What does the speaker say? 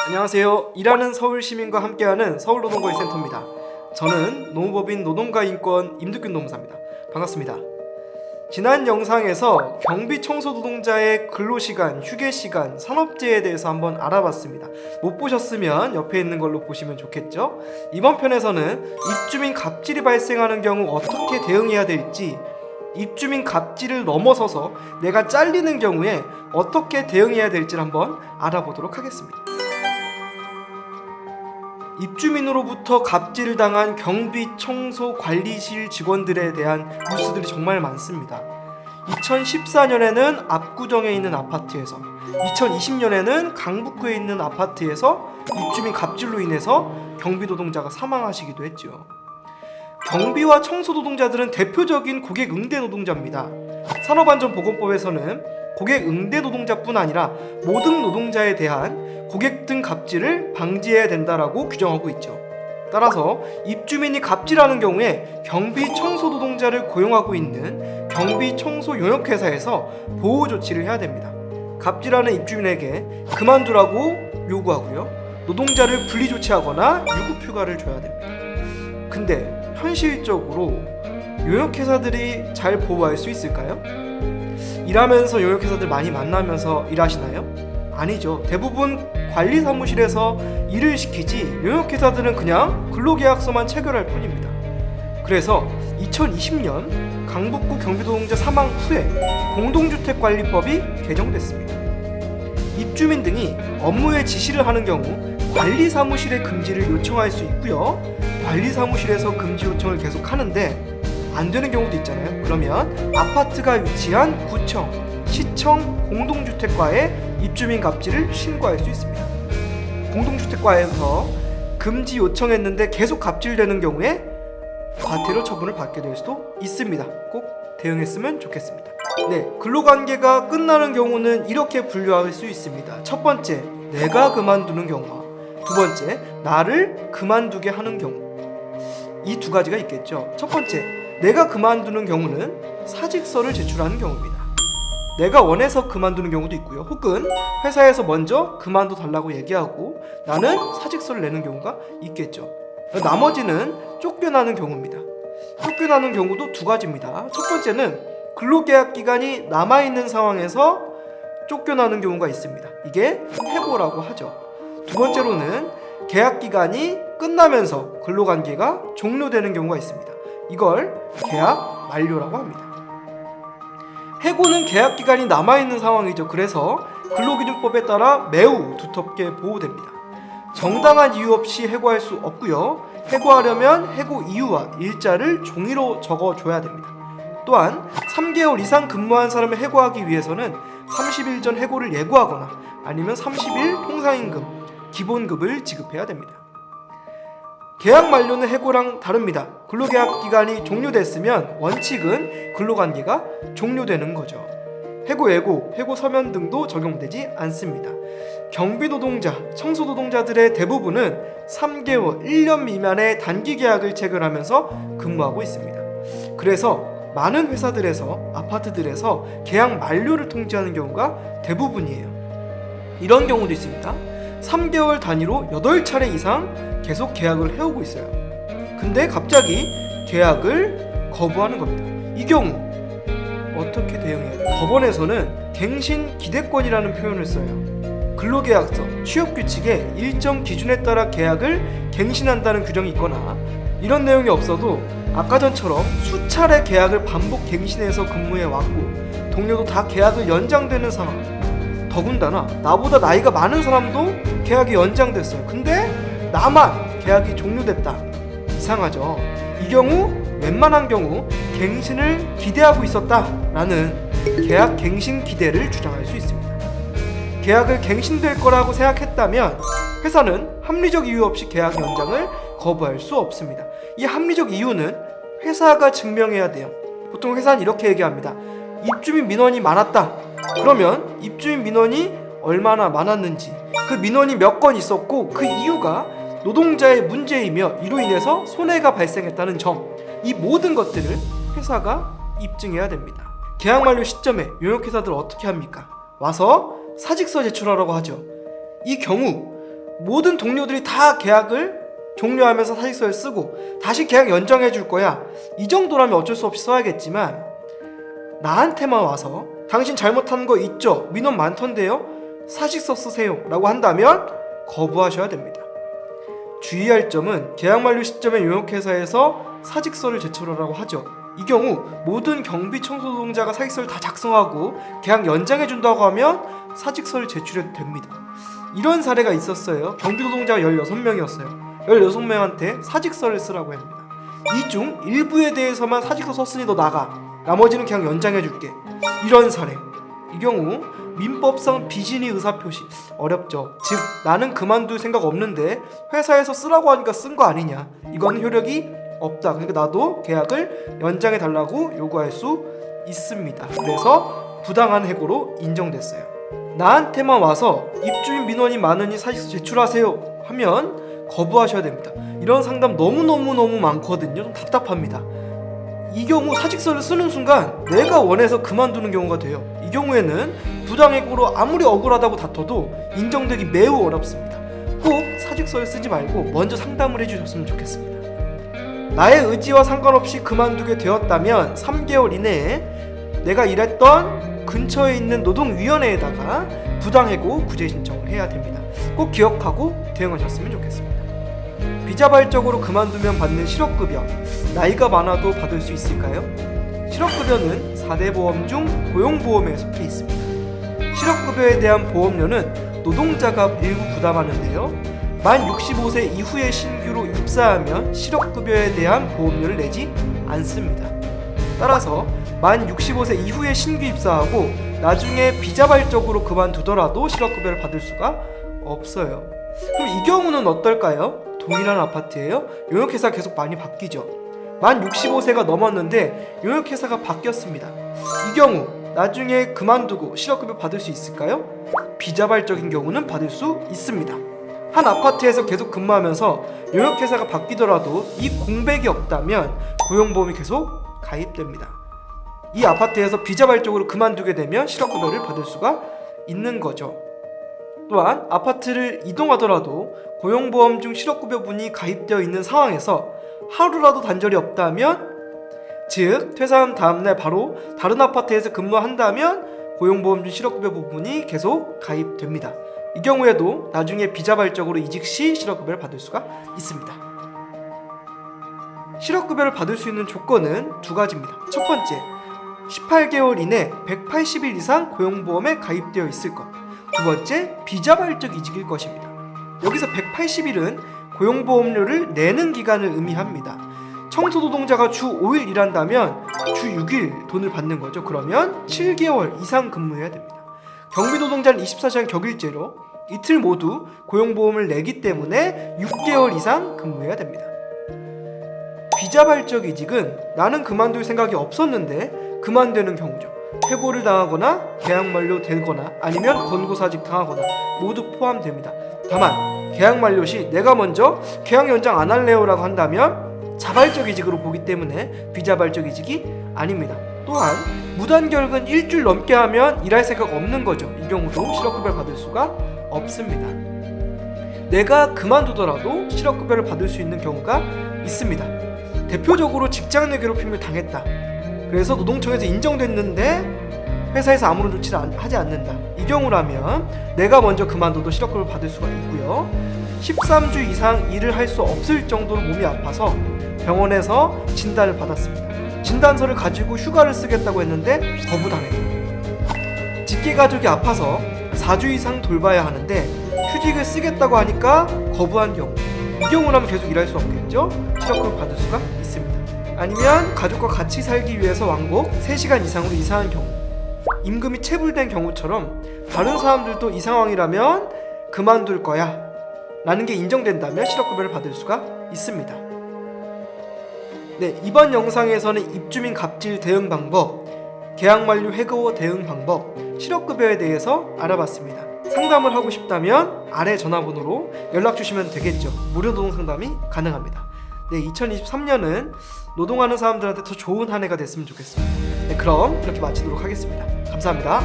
안녕하세요. 일하는 서울시민과 함께하는 서울노동거의 센터입니다. 저는 노무법인 노동가인권 임득균 노무사입니다. 반갑습니다. 지난 영상에서 경비 청소 노동자의 근로시간, 휴게시간, 산업재해에 대해서 한번 알아봤습니다. 못 보셨으면 옆에 있는 걸로 보시면 좋겠죠? 이번 편에서는 입주민 갑질이 발생하는 경우 어떻게 대응해야 될지, 입주민 갑질을 넘어서서 내가 잘리는 경우에 어떻게 대응해야 될지를 한번 알아보도록 하겠습니다. 입주민으로부터 갑질을 당한 경비 청소 관리실 직원들에 대한 뉴스들이 정말 많습니다. 2014년에는 압구정에 있는 아파트에서, 2020년에는 강북구에 있는 아파트에서 입주민 갑질로 인해서 경비 노동자가 사망하시기도 했죠. 경비와 청소 노동자들은 대표적인 고객 응대 노동자입니다. 산업안전보건법에서는 고객 응대 노동자뿐 아니라 모든 노동자에 대한 고객 등 갑질을 방지해야 된다라고 규정하고 있죠. 따라서 입주민이 갑질하는 경우에 경비 청소 노동자를 고용하고 있는 경비 청소 용역회사에서 보호 조치를 해야 됩니다. 갑질하는 입주민에게 그만두라고 요구하고요. 노동자를 분리 조치하거나 유급휴가를 줘야 됩니다. 근데 현실적으로 용역회사들이 잘 보호할 수 있을까요? 일하면서 용역회사들 많이 만나면서 일하시나요? 아니죠. 대부분 관리사무실에서 일을 시키지 용역회사들은 그냥 근로계약서만 체결할 뿐입니다. 그래서 2020년 강북구 경비노동자 사망 후에 공동주택관리법이 개정됐습니다. 입주민 등이 업무에 지시를 하는 경우 관리사무실의 금지를 요청할 수 있고요. 관리사무실에서 금지 요청을 계속 하는데 안 되는 경우도 있잖아요. 그러면 아파트가 위치한 구청, 시청 공동주택과에 입주민 갑질을 신고할 수 있습니다. 공동주택과에서 금지 요청했는데 계속 갑질되는 경우에 과태료 처분을 받게 될 수도 있습니다. 꼭 대응했으면 좋겠습니다. 네, 근로관계가 끝나는 경우는 이렇게 분류할 수 있습니다. 첫 번째, 내가 그만두는 경우와 두 번째, 나를 그만두게 하는 경우. 이 두 가지가 있겠죠. 첫 번째, 내가 그만두는 경우는 사직서를 제출하는 경우입니다. 내가 원해서 그만두는 경우도 있고요. 혹은 회사에서 먼저 그만둬 달라고 얘기하고 나는 사직서를 내는 경우가 있겠죠. 나머지는 쫓겨나는 경우입니다. 쫓겨나는 경우도 두 가지입니다. 첫 번째는 근로계약 기간이 남아있는 상황에서 쫓겨나는 경우가 있습니다. 이게 해고라고 하죠. 두 번째로는 계약 기간이 끝나면서 근로관계가 종료되는 경우가 있습니다. 이걸 계약 만료라고 합니다. 해고는 계약 기간이 남아있는 상황이죠. 그래서 근로기준법에 따라 매우 두텁게 보호됩니다. 정당한 이유 없이 해고할 수 없고요. 해고하려면 해고 이유와 일자를 종이로 적어줘야 됩니다. 또한 3개월 이상 근무한 사람을 해고하기 위해서는 30일 전 해고를 예고하거나 아니면 30일 통상임금, 기본급을 지급해야 됩니다. 계약 만료는 해고랑 다릅니다. 근로계약 기간이 종료됐으면 원칙은 근로관계가 종료되는 거죠. 해고 예고, 해고 서면 등도 적용되지 않습니다. 경비노동자, 청소노동자들의 대부분은 3개월, 1년 미만의 단기 계약을 체결하면서 근무하고 있습니다. 그래서 많은 회사들에서, 아파트들에서 계약 만료를 통지하는 경우가 대부분이에요. 이런 경우도 있습니다. 3개월 단위로 8차례 이상 계속 계약을 해오고 있어요. 근데 갑자기 계약을 거부하는 겁니다. 이 경우 어떻게 대응해야 돼요? 법원에서는 갱신 기대권이라는 표현을 써요. 근로계약서, 취업규칙에 일정 기준에 따라 계약을 갱신한다는 규정이 있거나 이런 내용이 없어도 아까 전처럼 수차례 계약을 반복 갱신해서 근무해 왔고 동료도 다 계약을 연장되는 상황, 더군다나 나보다 나이가 많은 사람도 계약이 연장됐어요. 근데 나만 계약이 종료됐다. 이상하죠. 이 경우 웬만한 경우 갱신을 기대하고 있었다라는 계약 갱신 기대를 주장할 수 있습니다. 계약을 갱신될 거라고 생각했다면 회사는 합리적 이유 없이 계약 연장을 거부할 수 없습니다. 이 합리적 이유는 회사가 증명해야 돼요. 보통 회사는 이렇게 얘기합니다. 입주민 민원이 많았다. 그러면 입주민 민원이 얼마나 많았는지, 그 민원이 몇 건 있었고 그 이유가 노동자의 문제이며 이로 인해서 손해가 발생했다는 점, 이 모든 것들을 회사가 입증해야 됩니다. 계약 만료 시점에 용역회사들 어떻게 합니까? 와서 사직서 제출하라고 하죠. 이 경우 모든 동료들이 다 계약을 종료하면서 사직서를 쓰고 다시 계약 연장해 줄 거야, 이 정도라면 어쩔 수 없이 써야겠지만 나한테만 와서 당신 잘못한 거 있죠? 민원 많던데요? 사직서 쓰세요 라고 한다면 거부하셔야 됩니다. 주의할 점은 계약 만료 시점에 용역회사에서 사직서를 제출하라고 하죠. 이 경우 모든 경비 청소 노동자가 사직서를 다 작성하고 계약 연장해 준다고 하면 사직서를 제출해도 됩니다. 이런 사례가 있었어요. 경비 노동자가 16명이었어요. 16명한테 사직서를 쓰라고 합니다. 이 중 일부에 대해서만 사직서 썼으니 너 나가, 나머지는 그냥 연장해 줄게, 이런 사례. 이 경우 민법상 비진의 의사표시, 어렵죠. 즉 나는 그만둘 생각 없는데 회사에서 쓰라고 하니까 쓴 거 아니냐, 이건 효력이 없다, 그러니까 나도 계약을 연장해 달라고 요구할 수 있습니다. 그래서 부당한 해고로 인정됐어요. 나한테만 와서 입주민 민원이 많으니 사직서 제출하세요 하면 거부하셔야 됩니다. 이런 상담 너무너무 많거든요. 좀 답답합니다. 이 경우 사직서를 쓰는 순간 내가 원해서 그만두는 경우가 돼요. 이 경우에는 부당해고로 아무리 억울하다고 다퉈도 인정되기 매우 어렵습니다. 꼭 사직서를 쓰지 말고 먼저 상담을 해주셨으면 좋겠습니다. 나의 의지와 상관없이 그만두게 되었다면 3개월 이내에 내가 일했던 근처에 있는 노동위원회에다가 부당해고 구제 신청을 해야 됩니다. 꼭 기억하고 대응하셨으면 좋겠습니다. 비자발적으로 그만두면 받는 실업급여, 나이가 많아도 받을 수 있을까요? 실업급여는 4대 보험 중 고용보험에 속해 있습니다. 실업급여에 대한 보험료는 노동자가 일부 부담하는데요. 만 65세 이후에 신규로 입사하면 실업급여에 대한 보험료를 내지 않습니다. 따라서 만 65세 이후에 신규 입사하고 나중에 비자발적으로 그만두더라도 실업급여를 받을 수가 없어요. 그럼 이 경우는 어떨까요? 동일한 아파트예요? 용역회사 계속 많이 바뀌죠. 만 65세가 넘었는데 용역회사가 바뀌었습니다. 이 경우 나중에 그만두고 실업급여 받을 수 있을까요? 비자발적인 경우는 받을 수 있습니다. 한 아파트에서 계속 근무하면서 용역회사가 바뀌더라도 이 공백이 없다면 고용보험이 계속 가입됩니다. 이 아파트에서 비자발적으로 그만두게 되면 실업급여를 받을 수가 있는 거죠. 또한 아파트를 이동하더라도 고용보험 중 실업급여분이 가입되어 있는 상황에서 하루라도 단절이 없다면, 즉 퇴사한 다음날 바로 다른 아파트에서 근무한다면 고용보험 중 실업급여 부분이 계속 가입됩니다. 이 경우에도 나중에 비자발적으로 이직 시 실업급여를 받을 수가 있습니다. 실업급여를 받을 수 있는 조건은 두 가지입니다. 첫 번째, 18개월 이내 180일 이상 고용보험에 가입되어 있을 것. 두 번째, 비자발적 이직일 것입니다. 여기서 180일은 고용보험료를 내는 기간을 의미합니다. 청소노동자가 주 5일 일한다면 주 6일 돈을 받는 거죠. 그러면 7개월 이상 근무해야 됩니다. 경비노동자는 24시간 격일제로 이틀 모두 고용보험을 내기 때문에 6개월 이상 근무해야 됩니다. 비자발적 이직은 나는 그만둘 생각이 없었는데 그만되는 경우죠. 해고를 당하거나 계약 만료되거나 아니면 권고사직 당하거나 모두 포함됩니다. 다만 계약 만료 시 내가 먼저 계약 연장 안 할래요 라고 한다면 자발적 이직으로 보기 때문에 비자발적 이직이 아닙니다. 또한 무단결근 일주일 넘게 하면 일할 생각 없는 거죠. 이 경우도 실업급여를 받을 수가 없습니다. 내가 그만두더라도 실업급여를 받을 수 있는 경우가 있습니다. 대표적으로 직장 내 괴롭힘을 당했다. 그래서 노동청에서 인정됐는데 회사에서 아무런 조치를 하지 않는다. 이 경우라면 내가 먼저 그만둬도 실업급여를 받을 수가 있고요. 13주 이상 일을 할 수 없을 정도로 몸이 아파서 병원에서 진단을 받았습니다. 진단서를 가지고 휴가를 쓰겠다고 했는데 거부당했다. 직계가족이 아파서 4주 이상 돌봐야 하는데 휴직을 쓰겠다고 하니까 거부한 경우, 이 경우라면 계속 일할 수 없겠죠? 실업급여를 받을 수가 있습니다. 아니면 가족과 같이 살기 위해서 왕복 3시간 이상으로 이사한 경우, 임금이 체불된 경우처럼 다른 사람들도 이 상황이라면 그만둘 거야 라는 게 인정된다면 실업급여를 받을 수가 있습니다. 네, 이번 영상에서는 입주민 갑질 대응 방법, 계약 만료 해고 대응 방법, 실업급여에 대해서 알아봤습니다. 상담을 하고 싶다면 아래 전화번호로 연락 주시면 되겠죠. 무료 노동 상담이 가능합니다. 네, 2023년은 노동하는 사람들한테 더 좋은 한 해가 됐으면 좋겠습니다. 네, 그럼 이렇게 마치도록 하겠습니다. 감사합니다.